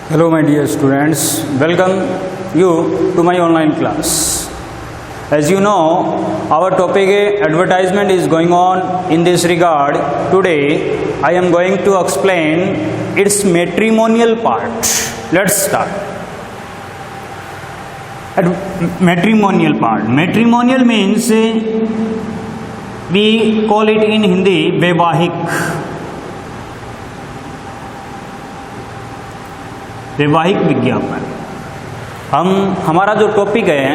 Hello my dear students, welcome you to my online class. As you know, our topic advertisement is going on. In this regard, today I am going to explain its matrimonial part. Let's start. Matrimonial part. Matrimonial means we call it in Hindi वैवाहिक विज्ञापन। हमारा जो topic है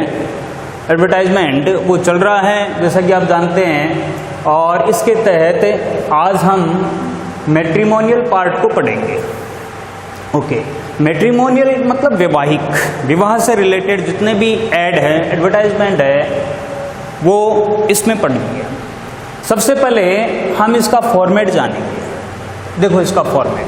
advertisement वो चल रहा है जैसा कि आप जानते हैं, और इसके तहत आज हम मैट्रिमोनियल पार्ट को पढ़ेंगे। ओके, मैट्रिमोनियल मतलब वैवाहिक, विवाह से रिलेटेड जितने भी ऐड है, एडवर्टाइजमेंट है, वो इसमें पढ़ेंगे। सबसे पहले हम इसका फॉर्मेट जानेंगे। देखो इसका फॉर्मेट,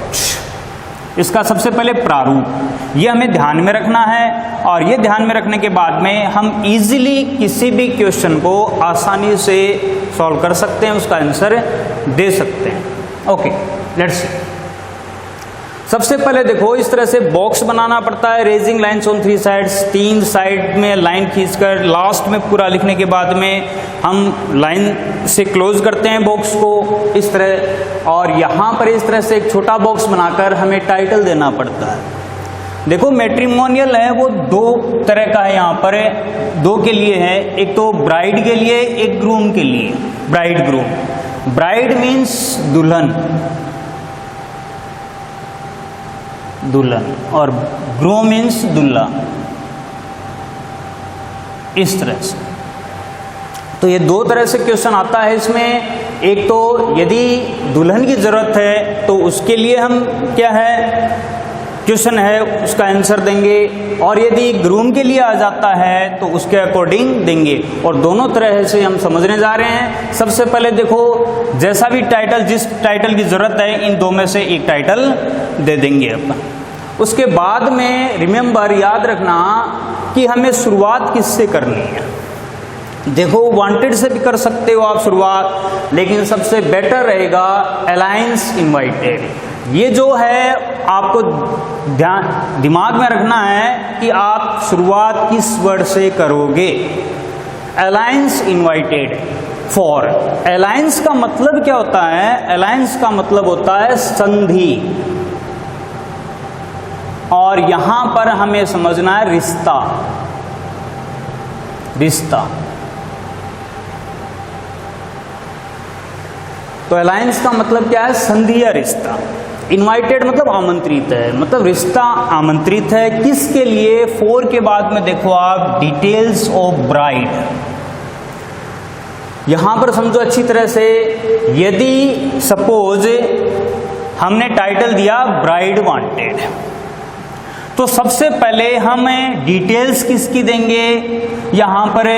इसका सबसे पहले प्रारूप, ये हमें ध्यान में रखना है, और ये ध्यान में रखने के बाद में हम इजीली किसी भी क्वेश्चन को आसानी से सॉल्व कर सकते हैं, उसका आंसर दे सकते हैं। Okay, let's see. सबसे पहले देखो इस तरह से बॉक्स बनाना पड़ता है, raising lines on 3 sides, 3 side में लाइन खींचकर लास्ट में पूरा लिखने के बाद में हम लाइन से क्लोज करते हैं बॉक्स को इस तरह, और यहाँ पर इस तरह से एक छोटा बॉक्स बनाकर हमें टाइटल देना पड़ता है। देखो मैट्रिमोनियल है वो दो तरह का है, यहाँ पर दो के लिए है, एक तो ब्राइड के लिए, एक ग्रूम के लिए। ब्राइड ग्रूम, ब्राइड मीन्स दुल्हन, दुल्हन, और ग्रूम मीन्स दुल्हा, इस तरह से। तो ये दो तरह से क्वेश्चन आता है इसमें। एक तो यदि दुल्हन की जरूरत है तो उसके लिए हम क्या है क्वेश्चन है उसका आंसर देंगे, और यदि ग्रूम के लिए आ जाता है तो उसके अकॉर्डिंग देंगे, और दोनों तरह से हम समझने जा रहे हैं। सबसे पहले देखो जैसा भी टाइटल, जिस टाइटल की जरूरत है, इन दो में से एक टाइटल दे देंगे अपन। उसके बाद में रिमेंबर, याद रखना कि हमें शुरुआत किससे करनी है। देखो वांटेड से भी कर सकते हो आप शुरुआत, लेकिन सबसे बेटर रहेगा अलायंस इनवाइटेड। ये जो है आपको दिमाग में रखना है कि आप शुरुआत किस वर्ड से करोगे। अलायंस इनवाइटेड फॉर, अलायंस का मतलब क्या होता है? अलायंस का मतलब होता है संधि, और यहां पर हमें समझना है रिश्ता। रिश्ता, तो अलायंस का मतलब क्या है? संधि या रिश्ता। इनवाइटेड मतलब आमंत्रित है, मतलब रिश्ता आमंत्रित है। किसके लिए? फॉर के बाद में देखो आप डिटेल्स ऑफ ब्राइड, यहां पर समझो अच्छी तरह से। यदि सपोज हमने टाइटल दिया ब्राइड वांटेड, तो सबसे पहले हम डिटेल्स किसकी देंगे? यहां पर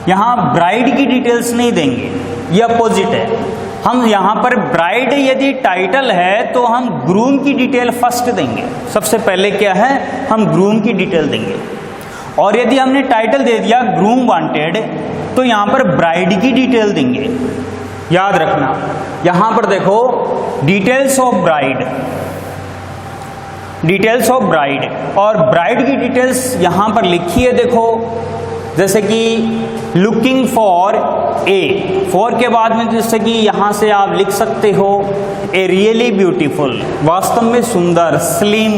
यहां ब्राइड की डिटेल्स नहीं देंगे, ये अपोजिट है। हम यहां पर ब्राइड यदि टाइटल है तो हम ग्रूम की डिटेल फर्स्ट देंगे। सबसे पहले क्या है? हम ग्रूम की डिटेल देंगे। और यदि हमने टाइटल दे दिया ग्रूम वांटेड, तो यहां पर ब्राइड की डिटेल देंगे। याद रखना, यहां पर देखो details of bride, details of bride, और ब्राइड की डिटेल्स यहां पर लिखी है। देखो जैसे कि लुकिंग फॉर ए, फॉर के बाद में जैसे कि यहां से आप लिख सकते हो ए रियली ब्यूटीफुल, वास्तव में सुंदर। स्लिम,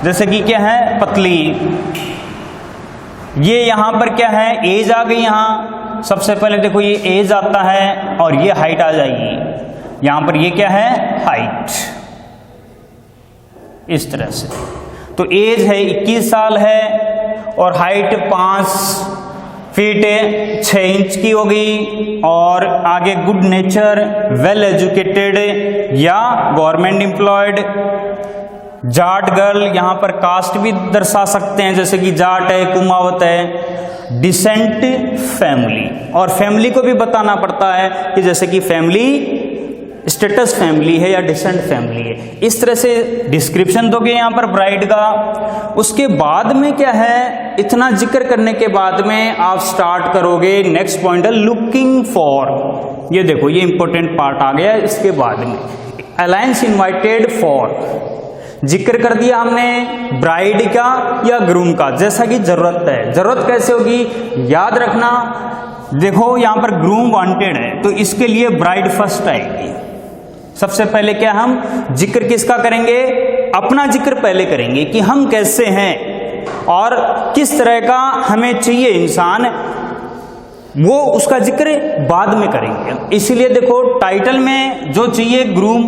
जैसे कि क्या है? पतली। ये यहां पर क्या है? एज आ गई। यहां सबसे पहले देखो ये एज आता है, और ये हाइट आ जाएगी। यहां पर ये क्या है? हाइट, इस तरह से। तो एज है 21 साल है, और हाइट 5 फीट 6 इंच की होगी, और आगे गुड नेचर, वेल एजुकेटेड या गवर्नमेंट एम्प्लॉयड। जाट गर्ल, यहां पर कास्ट भी दर्शा सकते हैं, जैसे कि जाट है, कुमावत है। डिसेंट फैमिली, और फैमिली को भी बताना पड़ता है कि जैसे कि फैमिली स्टेटस फैमिली है या डिसेंट फैमिली है। इस तरह से डिस्क्रिप्शन दोगे यहाँ पर ब्राइड का। उसके बाद में क्या है? इतना जिक्र करने के बाद में आप स्टार्ट करोगे नेक्स्ट पॉइंट है लुकिंग फॉर। ये देखो ये इंपॉर्टेंट पार्ट आ गया इसके बाद में, अलायंस इनवाइटेड फॉर। जिक्र कर दिया हमने ब्राइड का या ग्रूम का, जैसा कि जरूरत है। जरूरत कैसे होगी याद रखना, देखो यहां पर ग्रूम वांटेड है तो इसके लिए ब्राइड फर्स्ट आएगी। सबसे पहले क्या हम जिक्र किसका करेंगे, अपना जिक्र पहले करेंगे कि हम कैसे हैं और किस तरह का हमें चाहिए इंसान, वो उसका जिक्र बाद में करेंगे। इसीलिए देखो टाइटल में जो चाहिए ग्रूम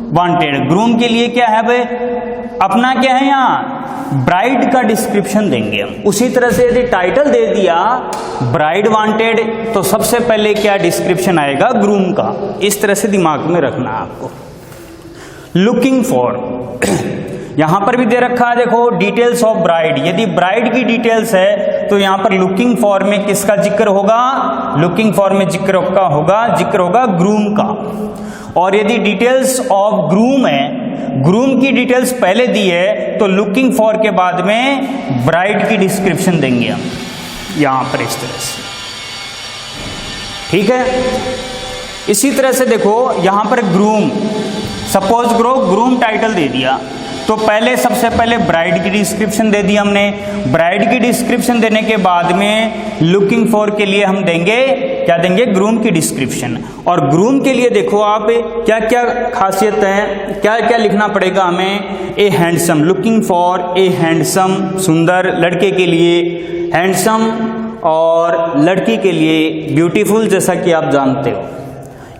वांटेड, ग्रूम के लिए क्या है भाई अपना क्या है यहाँ ब्राइड का डिस्क्रिप्शन देंगे हम। उसी तरह से यदि टाइटल दे दिया ब्राइड वांटेड तो सबसे पहले क्या डिस्क्रिप्शन आएगा ग्रूम का। इस तरह से दिमाग में रखना आपको। लुकिंग फॉर यहां पर भी दे रखा है, देखो डिटेल्स ऑफ ब्राइड, यदि ब्राइड की डिटेल्स है तो यहां पर लुकिंग फॉर में किसका जिक्र होगा, लुकिंग फॉर में जिक्र होगा ग्रूम का। और यदि डिटेल्स ऑफ ग्रूम है, ग्रूम की डिटेल्स पहले दी है तो लुकिंग फॉर के बाद में ब्राइड की डिस्क्रिप्शन देंगे हम यहां पर इस तरह से, ठीक है। इसी तरह से देखो यहां पर ग्रूम, सपोज ग्रूम टाइटल दे दिया तो पहले सबसे पहले ब्राइड की डिस्क्रिप्शन दे दी हमने। ब्राइड की डिस्क्रिप्शन देने के बाद में लुकिंग फॉर के लिए हम देंगे क्या देंगे ग्रूम की डिस्क्रिप्शन। और ग्रूम के लिए देखो आप क्या क्या खासियत है, क्या क्या लिखना पड़ेगा हमें, ए handsome, looking for a handsome, सुंदर लड़के के लिए हैंडसम और लड़की के लिए ब्यूटीफुल, जैसा कि आप जानते हो।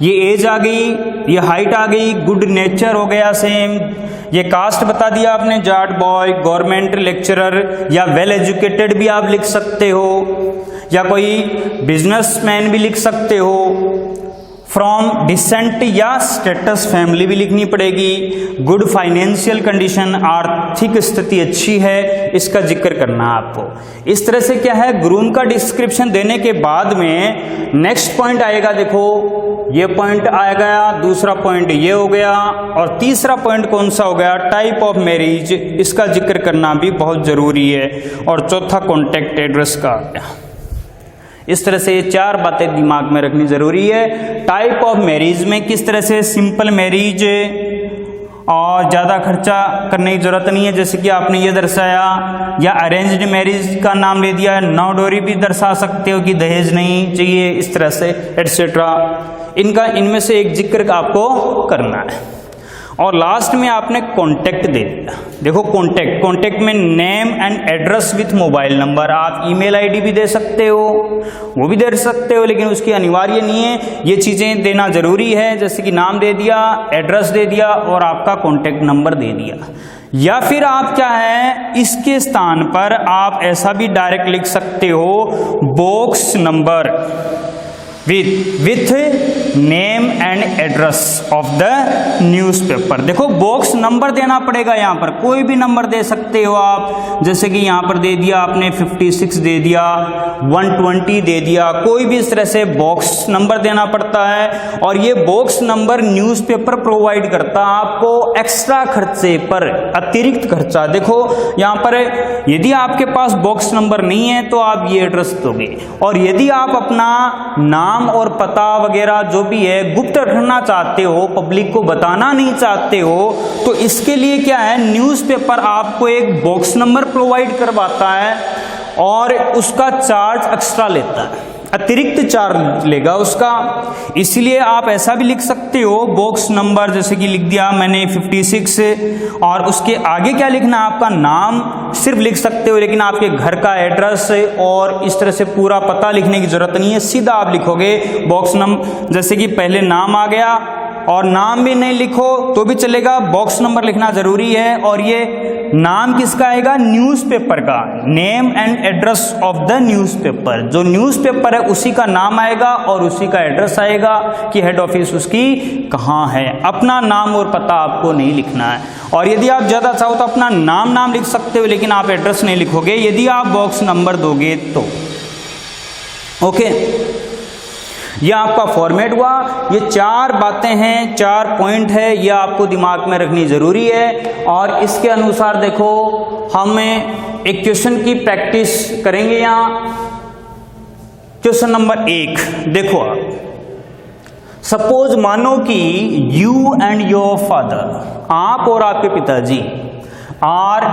ये एज आ गई, ये हाइट आ गई, गुड नेचर हो गया सेम, ये कास्ट बता दिया आपने जाट बॉय, गवर्नमेंट लेक्चरर या वेल एजुकेटेड भी आप लिख सकते हो, या कोई बिजनेसमैन भी लिख सकते हो, फ्रॉम डिसेंट या स्टेटस फैमिली भी लिखनी पड़ेगी, गुड फाइनेंशियल कंडीशन, आर्थिक स्थिति अच्छी है, इसका जिक्र करना आपको। इस तरह से क्या है ग्रूम का डिस्क्रिप्शन देने के बाद में नेक्स्ट पॉइंट आएगा, देखो ये पॉइंट आ गया, दूसरा पॉइंट ये हो गया और तीसरा पॉइंट कौन सा हो गया टाइप ऑफ मैरिज, इसका जिक्र करना भी बहुत जरूरी है। और चौथा कॉन्टैक्ट एड्रेस का आ गया। इस तरह से ये चार बातें दिमाग में रखनी जरूरी है। टाइप ऑफ मैरिज में किस तरह से सिंपल मैरिज और ज़्यादा खर्चा करने की जरूरत नहीं है, जैसे कि आपने ये दर्शाया, या अरेंज्ड मैरिज का नाम ले दिया, नो डोरी भी दर्शा सकते हो कि दहेज नहीं चाहिए, इस तरह से एटसेट्रा। इनमें से एक जिक्र आपको करना है। और लास्ट में आपने कॉन्टैक्ट दे दिया, देखो कॉन्टैक्ट में name and address with mobile number, आप ईमेल आईडी भी दे सकते हो, वो भी दे सकते हो, लेकिन उसकी अनिवार्य नहीं है, ये चीज़ें देना ज़रूरी है। जैसे कि नाम दे दिया, एड्रेस दे दिया और आपका कॉन्टैक्ट नंबर दे दिया। या फिर आप क्या है इसके स्थान पर आप ऐसा भी डायरेक्ट लिख सकते हो box number with name and address of the newspaper. देखो बॉक्स नंबर देना पड़ेगा, यहाँ पर कोई भी नंबर दे सकते हो आप, जैसे कि यहाँ पर दे दिया आपने 56 दे दिया, 120 दे दिया, कोई भी इस तरह से बॉक्स नंबर देना पड़ता है। और ये बॉक्स नंबर न्यूज़पेपर प्रोवाइड करता है आपको एक्स्ट्रा खर्चे पर, अतिरिक्त खर्चा। देखो यहाँ पर यदि आपके पास बॉक्स नंबर नहीं है तो आप ये एड्रेस दोगे, और यदि आप अपना नाम और पता वगैरह जो भी है गुप्त रखना चाहते हो, पब्लिक को बताना नहीं चाहते हो, तो इसके लिए क्या है न्यूज़पेपर आपको एक बॉक्स नंबर प्रोवाइड करवाता है और उसका चार्ज एक्स्ट्रा लेता है, अतिरिक्त चार्ज लेगा उसका। इसलिए आप ऐसा भी लिख सकते हो बॉक्स नंबर, जैसे कि लिख दिया मैंने 56 और उसके आगे क्या लिखना है आपका नाम सिर्फ लिख सकते हो, लेकिन आपके घर का एड्रेस और इस तरह से पूरा पता लिखने की जरूरत नहीं है, सीधा आप लिखोगे बॉक्स नंबर। जैसे कि पहले नाम आ गया और नाम भी नहीं लिखो तो भी चलेगा, बॉक्स नंबर लिखना जरूरी है। और ये नाम किसका आएगा न्यूज़पेपर का, name and address of the newspaper, जो न्यूज़पेपर है उसी का नाम आएगा और उसी का एड्रेस आएगा कि हेड ऑफिस उसकी कहाँ है। अपना नाम और पता आपको नहीं लिखना है। और यदि आप ज़्यादा चाहो तो अपना नाम लिख सकते हो, लेकिन आप एड्रेस नहीं लिखोगे यदि आप बॉक्स नंबर दोगे तो। ओके, ये आपका फॉर्मेट हुआ। ये चार बातें हैं, चार पॉइंट है, ये आपको दिमाग में रखनी जरूरी है। और इसके अनुसार देखो हम एक क्वेश्चन की प्रैक्टिस करेंगे। यहाँ क्वेश्चन नंबर 1 देखो आप, सपोज मानो कि यू एंड योर फादर, आप और आपके पिताजी आर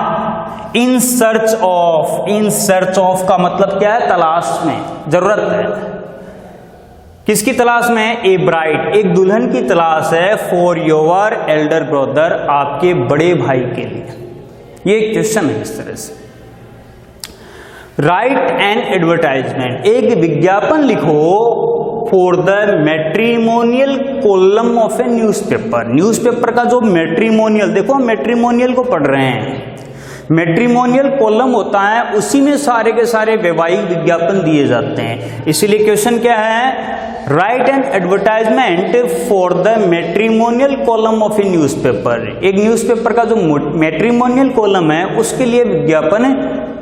इन सर्च ऑफ का मतलब क्या है? तलाश में, जरूरत है। किसकी तलाश में? ए ब्राइड, एक दुल्हन की तलाश है। फॉर योर एल्डर ब्रदर, आपके बड़े भाई के लिए। ये क्वेश्चन है इस तरह से। राइट एन एडवर्टाइजमेंट, एक विज्ञापन लिखो for the matrimonial column of a newspaper. Newspaper का जो मैट्रिमोनियल, देखो हम मैट्रिमोनियल को पढ़ रहे हैं, मैट्रिमोनियल कॉलम होता है, उसी में सारे के सारे वैवाहिक विज्ञापन दिए जाते हैं। इसीलिए क्वेश्चन क्या है? Right an advertisement for the matrimonial column of a newspaper. एक न्यूज़पेपर का जो मैट्रिमोनियल कॉलम है उसके लिए विज्ञापन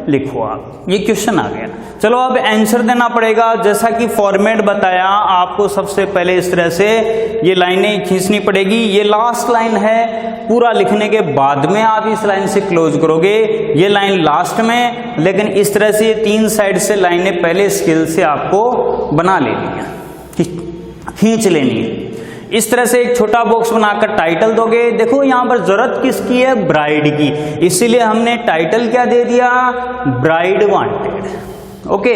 लिखो आप। ये क्वेश्चन आ गया। चलो अब आंसर देना पड़ेगा। जैसा कि फॉर्मेट बताया आपको, सबसे पहले इस तरह से ये लाइनें खींचनी पड़ेगी। ये लास्ट लाइन है, पूरा लिखने के बाद में आप इस लाइन से क्लोज करोगे। ये लाइन लास्ट में, लेकिन इस तरह से 3 साइड से लाइनें पहले स्केल से आपको बना लेनी है, खींच लेनी है। इस तरह से एक छोटा बॉक्स बनाकर टाइटल दोगे। देखो यहाँ पर जरूरत किसकी है? ब्राइड की, इसीलिए हमने टाइटल क्या दे दिया? Bride wanted. ओके,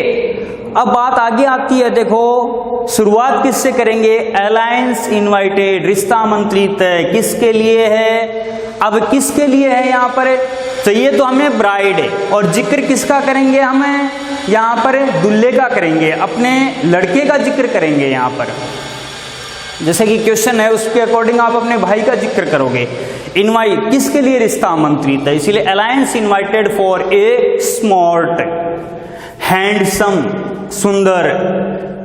अब बात आगे आती है। देखो शुरुआत किससे करेंगे? अलायंस इनवाइटेड, रिश्ता आमंत्रित है। किसके लिए है? अब किसके लिए है? यहाँ पर चाहिए तो हमें ब्राइड है, और जिक्र किसका करेंगे? हमें यहाँ पर दूल्हे का करेंगे, अपने लड़के का जिक्र करेंगे। यहाँ पर जैसे कि क्वेश्चन है उसके अकॉर्डिंग आप अपने भाई का जिक्र करोगे। इनवाइट किसके लिए? रिश्ता आमंत्रित है, इसीलिए alliance invited for a smart handsome, सुंदर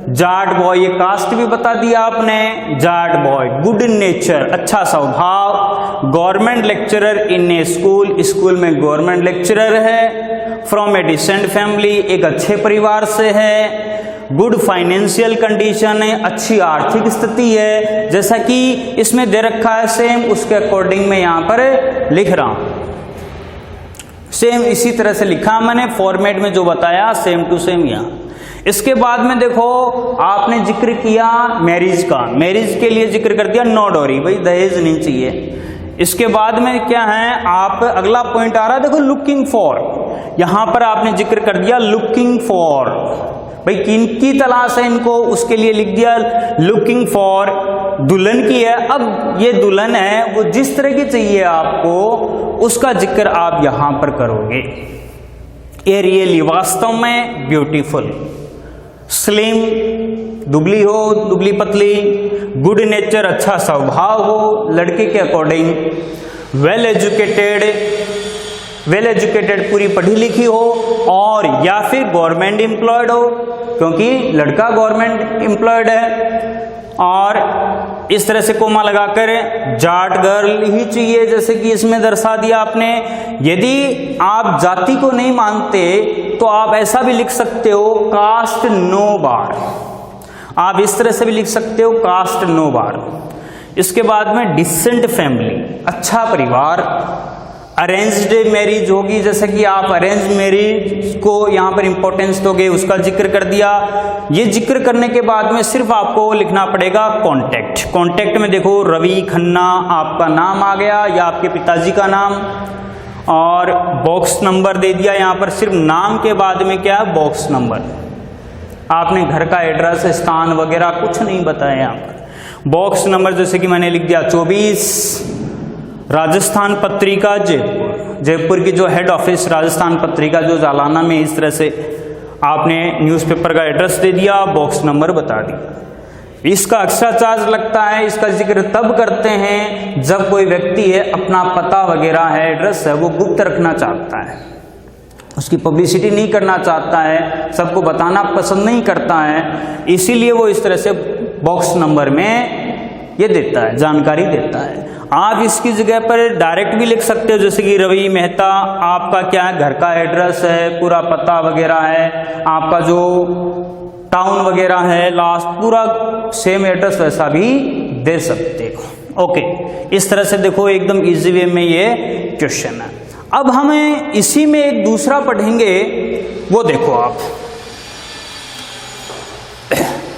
जाट बॉय। ये कास्ट भी बता दिया आपने, जाट बॉय। गुड नेचर, अच्छा स्वभाव। Government lecturer in a school, school में गवर्नमेंट लेक्चरर है। फ्रॉम ए डिसेंट फैमिली, एक अच्छे परिवार से है। गुड फाइनेंशियल कंडीशन है, अच्छी आर्थिक स्थिति है। जैसा कि इसमें दे रखा है सेम, उसके अकॉर्डिंग मैं यहाँ पर लिख रहा हूं। सेम इसी तरह से लिखा मैंने, फॉर्मेट में जो बताया सेम टू सेम यहाँ। इसके बाद में देखो आपने जिक्र किया मैरिज का, मैरिज के लिए जिक्र कर दिया नो डोरी, भाई दहेज नहीं चाहिए। इसके बाद में क्या है? आप अगला पॉइंट आ रहा है, देखो लुकिंग फॉर। यहां पर आपने जिक्र कर दिया लुकिंग फॉर, भाई किनकी तलाश है इनको, उसके लिए लिख दिया लुकिंग फॉर। दुल्हन की है, अब ये दुल्हन है, वो जिस तरह की चाहिए आपको उसका जिक्र आप यहां पर करोगे। ये रियली, वास्तव में ब्यूटीफुल, स्लिम, दुबली हो दुबली पतली, गुड नेचर, अच्छा स्वभाव हो लड़के के अकॉर्डिंग, वेल एजुकेटेड पूरी पढ़ी लिखी हो, और या फिर गवर्नमेंट एम्प्लॉयड हो क्योंकि लड़का गवर्नमेंट एम्प्लॉयड है। और इस तरह से कोमा लगाकर जाट गर्ल ही चाहिए, जैसे कि इसमें दर्शा दिया आपने। यदि आप जाति को नहीं मानते तो आप ऐसा भी लिख सकते हो कास्ट नो बार, आप इस तरह से भी लिख सकते हो कास्ट नो बार। इसके बाद में डिसेंट फैमिली, अच्छा परिवार। अरेंज्ड मैरिज होगी, जैसे कि आप अरेंज मैरिज को यहाँ पर इंपॉर्टेंस दोगे, उसका जिक्र कर दिया। ये जिक्र करने के बाद में सिर्फ आपको लिखना पड़ेगा कॉन्टैक्ट। कॉन्टैक्ट में देखो रवि खन्ना आपका नाम आ गया या आपके पिताजी का नाम, और बॉक्स नंबर दे दिया। यहाँ पर सिर्फ नाम के बाद में क्या है? Box number. आपने घर का एड्रेस, स्थान वगैरह कुछ नहीं बताया यहाँ पर। बॉक्स नंबर जैसे कि मैंने लिख दिया 24, राजस्थान पत्रिका जयपुर, जयपुर की जो हेड ऑफिस राजस्थान पत्रिका जो जालाना में, इस तरह से आपने न्यूज़पेपर का एड्रेस दे दिया, बॉक्स नंबर बता दिया। इसका एक्स्ट्रा चार्ज लगता है, इसका जिक्र तब करते हैं जब कोई व्यक्ति है अपना पता वगैरह है, एड्रेस है, वो गुप्त रखना चाहता है, उसकी पब्लिसिटी नहीं करना चाहता है, सबको बताना पसंद नहीं करता है, इसीलिए वो इस तरह से बॉक्स नंबर में ये देता है, जानकारी देता है। आप इसकी जगह पर डायरेक्ट भी लिख सकते हो, जैसे कि रवि मेहता, आपका क्या है? घर का एड्रेस है, पूरा पता वगैरह है, आपका जो टाउन वगैरह है, लास्ट पूरा सेम एड्रेस, वैसा भी दे सकते हो। ओके, इस तरह से देखो एकदम इजी वे में ये क्वेश्चन है। अब हमें इसी में एक दूसरा पढ़ेंगे, वो देखो आप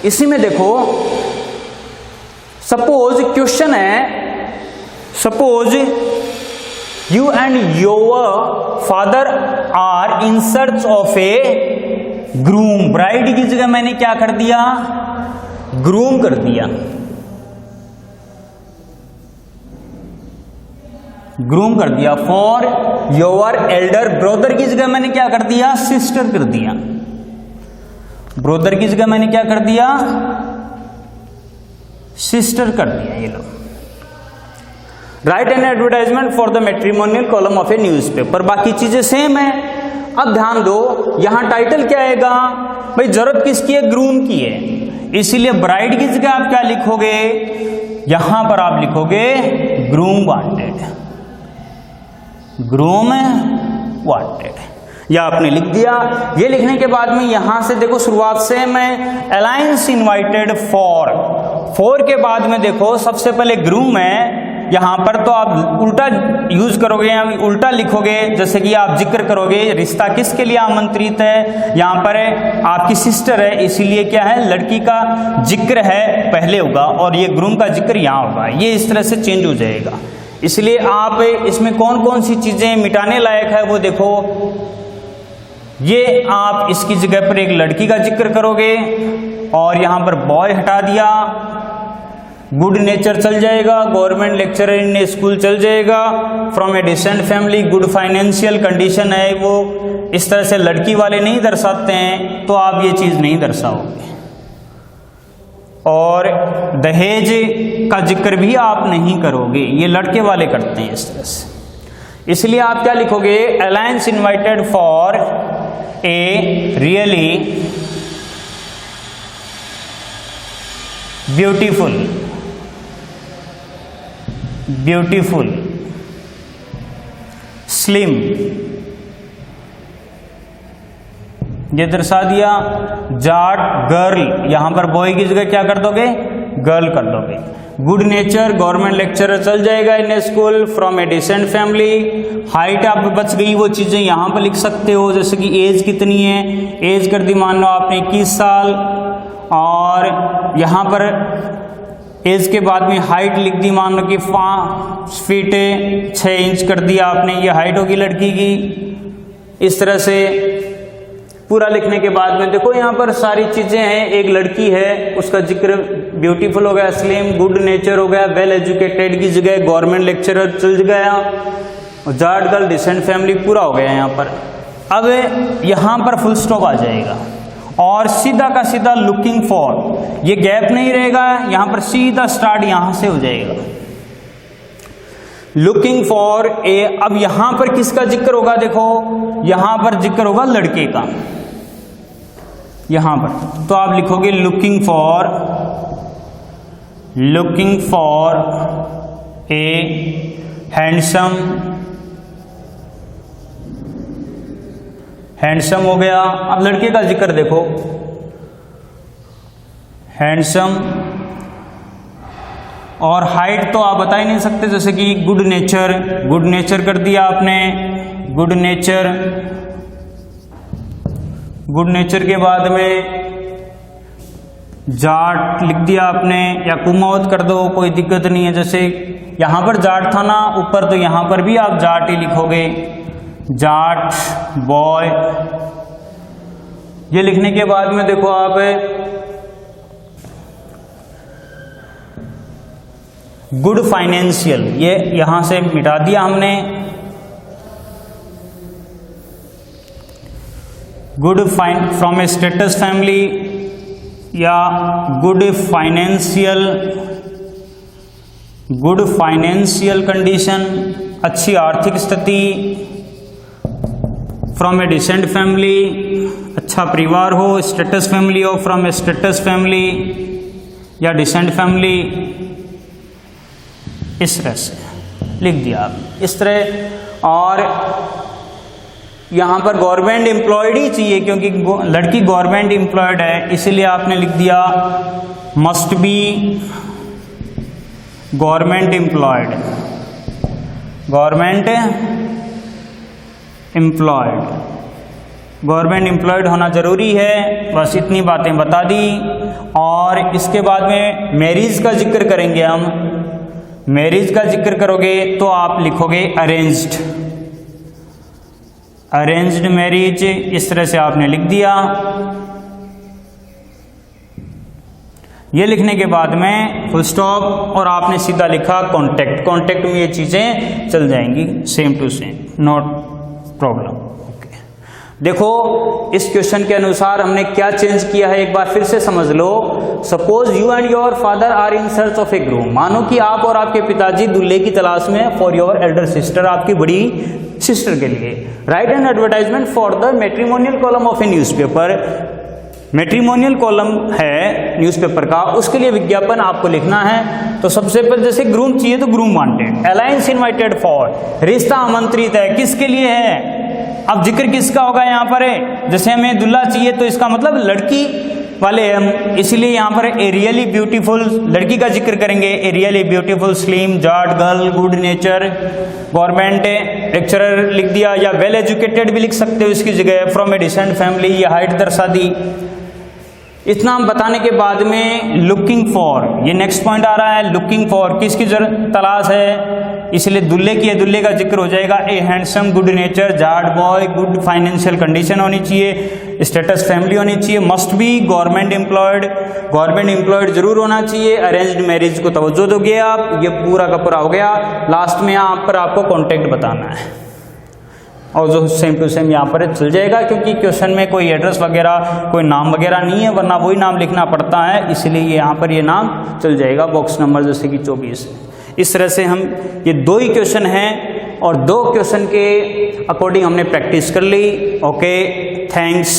इसी में देखो सपोज क्वेश्चन है, suppose you and your father are in search of a groom. Bride की जगह मैंने क्या कर दिया, ग्रूम कर दिया, ग्रूम कर दिया। फॉर योर एल्डर ब्रदर की जगह मैंने क्या कर दिया, सिस्टर कर दिया। ब्रदर की जगह मैंने क्या कर दिया, सिस्टर कर दिया। ये लो, write an advertisement for the matrimonial column of a newspaper. बाकी चीजें सेम है। अब ध्यान दो, यहां टाइटल क्या आएगा भाई, जरूरत किसकी है, ग्रूम की है, इसीलिए ब्राइड की जगह आप क्या लिखोगे, यहां पर आप लिखोगे ग्रूम वांटेड, ग्रूम वांटेड, या आपने लिख दिया। ये लिखने के बाद में यहां से देखो शुरुआत से मैं अलायंस इनवाइटेड फॉर के बाद में देखो सबसे पहले ग्रूम है। यहां पर तो आप उल्टा यूज करोगे या उल्टा लिखोगे, जैसे कि आप जिक्र करोगे रिश्ता किसके लिए आमंत्रित है, यहां पर आपकी सिस्टर है, इसीलिए क्या है, लड़की का जिक्र है पहले होगा और ये ग्रूम का जिक्र यहां होगा। ये इस तरह से चेंज हो जाएगा। इसलिए आप इसमें कौन कौन सी चीजें मिटाने लायक है वो देखो। ये आप इसकी जगह पर एक लड़की का जिक्र करोगे और यहां पर बॉय हटा दिया, गुड नेचर चल जाएगा, government lecturer in a school चल जाएगा, from a decent family, good financial condition है वो, इस तरह से लड़की वाले नहीं दर्शाते हैं तो आप ये चीज नहीं दर्शाओगे। और दहेज का जिक्र भी आप नहीं करोगे, ये लड़के वाले करते हैं इस तरह से। इसलिए आप क्या लिखोगे, alliance invited for a really beautiful slim, ये दर्शा दिया। जाट गर्ल, यहां पर बॉय की जगह क्या कर दोगे, गर्ल कर दोगे। गुड नेचर, गवर्नमेंट लेक्चरर चल जाएगा in a school, from a decent family. Height आप बच गई, वो चीजें यहां पर लिख सकते हो, जैसे कि एज कितनी है, एज कर दी मान लो आपने 21 साल, और यहां पर एज के बाद में हाइट लिख दी मान लो कि 5 फीट 6 इंच कर दिया आपने, ये हाइट होगी लड़की की। इस तरह से पूरा लिखने के बाद में देखो यहाँ पर सारी चीजें हैं। एक लड़की है, उसका जिक्र ब्यूटीफुल हो गया, स्लिम, गुड नेचर हो गया, वेल एजुकेटेड की जगह गवर्नमेंट लेक्चरर चल गया, और जाट गर्ल डिसेंट फैमिली पूरा हो गया यहाँ पर। अब यहाँ पर फुल स्टॉप आ जाएगा और सीधा का सीधा लुकिंग फॉर, ये गैप नहीं रहेगा, यहाँ पर सीधा स्टार्ट यहाँ से हो जाएगा, लुकिंग फॉर ए। अब यहां पर किसका जिक्र होगा, देखो यहां पर जिक्र होगा लड़के का, यहां पर तो आप लिखोगे लुकिंग फॉर ए हैंडसम हो गया। अब लड़के का जिक्र देखो, हैंडसम, और हाइट तो आप बता ही नहीं सकते, जैसे कि गुड नेचर कर दिया आपने, गुड नेचर के बाद में जाट लिख दिया आपने, या कुमावत कर दो, कोई दिक्कत नहीं है। जैसे यहाँ पर जाट था ना ऊपर, तो यहाँ पर भी आप जाट ही लिखोगे, जाट बॉय। ये लिखने के बाद में देखो आप गुड फाइनेंशियल, ये यहां से मिटा दिया हमने, good from A status family, या गुड फाइनेंशियल कंडीशन, अच्छी आर्थिक स्थिति, फ्रॉम ए डिसेंट फैमिली, अच्छा परिवार हो, स्टेटस फैमिली हो, फ्रॉम ए स्टेटस फैमिली या डिसेंट फैमिली, इस तरह से लिख दिया आप इस तरह। और यहां पर गवर्नमेंट एम्प्लॉयड ही चाहिए क्योंकि लड़की गवर्नमेंट एम्प्लॉयड है, इसीलिए आपने लिख दिया must be government employed, government employed होना ज़रूरी है, बस इतनी बातें बता दी। और इसके बाद में मैरिज का जिक्र करेंगे हम। मैरिज का जिक्र करोगे तो आप लिखोगे अरेंज्ड, अरेंज्ड मैरिज, इस तरह से आपने लिख दिया। ये लिखने के बाद में फुल स्टॉप और आपने सीधा लिखा कॉन्टैक्ट। कॉन्टैक्ट में ये चीज़ें चल जाएंगी same to same, not problem. देखो इस क्वेश्चन के अनुसार हमने क्या चेंज किया है, एक बार फिर से समझ लो। Suppose you and your father are in search of a groom. मानो कि आप और आपके पिताजी दूल्हे की तलाश में फॉर योर एल्डर सिस्टर, आपकी बड़ी सिस्टर के लिए। Right an advertisement for the matrimonial column of a newspaper. Matrimonial column है न्यूज़पेपर का, उसके लिए विज्ञापन आपको लिखना है। तो सबसे पहले जैसे ग्रूम चाहिए तो groom wanted, alliance invited for, रिश्ता आमंत्रित है, किसके लिए है। अब जिक्र किसका होगा यहाँ पर है, जैसे हमें दूल्हा चाहिए तो इसका मतलब लड़की वाले हम, इसलिए यहाँ पर ए रियली ब्यूटीफुल, लड़की का जिक्र करेंगे। A really beautiful slim Jat girl, good nature, government lecturer लिख दिया, या वेल एजुकेटेड भी लिख सकते हो इसकी जगह, फ्रॉम ए डिसेंट फैमिली, या हाइट दर्शा दी। इतना हम बताने के बाद में लुकिंग फॉर, ये नेक्स्ट पॉइंट आ रहा है। लुकिंग फॉर किसकी जरूरत तलाश है, इसलिए दूल्हे की है, दूल्हे का जिक्र हो जाएगा। ए handsome, good nature, Jat boy, good financial condition होनी चाहिए, स्टेटस फैमिली होनी चाहिए, must be government employed, government employed जरूर होना चाहिए। अरेंज्ड मैरिज को तवज्जो दोगे आप, ये पूरा का पूरा हो गया। लास्ट में यहाँ पर आपको कॉन्टेक्ट बताना है और जो सेम टू सेम यहाँ पर चल जाएगा, क्योंकि क्वेश्चन में कोई एड्रेस वगैरह कोई नाम वगैरह नहीं है, वरना वही नाम लिखना पड़ता है, इसलिए यहाँ पर ये नाम चल जाएगा, बॉक्स नंबर जैसे कि 24। इस तरह से हम ये 2 ही क्वेश्चन हैं और 2 क्वेश्चन के अकॉर्डिंग हमने प्रैक्टिस कर ली। Okay, thanks.